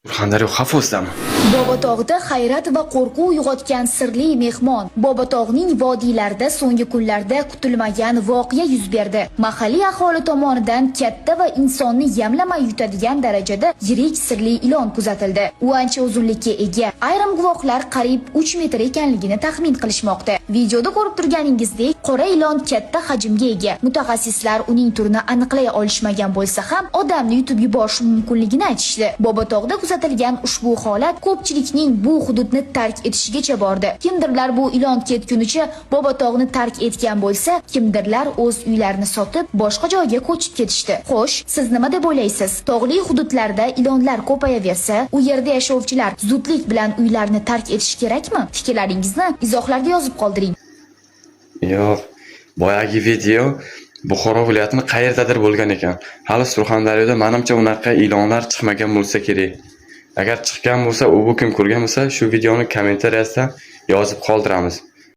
Surxondaryo xavf ostami? Bobotog'da hayrat va qo'rquv uyg'otgan sirli mehmon. Bobotog'ning vodiylarida so'nggi kunlarda kutilmagan voqea yuz berdi. Mahalliy aholi tomonidan katta va insonni yamlamay yutadigan darajada yirik sirli ilon kuzatildi. U ancha uzunlikka ega. Ayrim guvohlar qariyb 3 metr ekanligini taxmin qilishmoqda. Videoda ko'rib turganingizdek, qora ilon katta hajmga ega. Mutaxassislar uning turini aniqlay olishmagan bo'lsa ham, odamni yutib yuborishi mumkinligini aytishdi. Bobotog'da kuzatilgan ushbu holat ko'pchilikning bu hududni tark etishigacha bordi. Kimdirlar bu ilon ketgunicha Bobotog'ni tark etgan bo'lsa, kimdirlar o'z uylarini sotib boshqa joyga ko'chib ketishdi. Xo'sh, siz nima deb o'ylaysiz? Tog'li hududlarda ilonlar ko'payaversa, u yerda yashovchilar zudlik bilan uylarini tark etish kerakmi? Fikrlaringizni izohlarga yozib qoldiring. Yo'q, boyagi video Buxoro viloyatining qayerdadir bo'lgan ekan. Hali Surxondaryoda menimcha unaqa ilonlar chiqmagan bo'lsa kerak. Agar chiqqan bo'lsa, u kim ko'rgan bo'lsa, shu videoni kommentariyasida yozib qoldiramiz.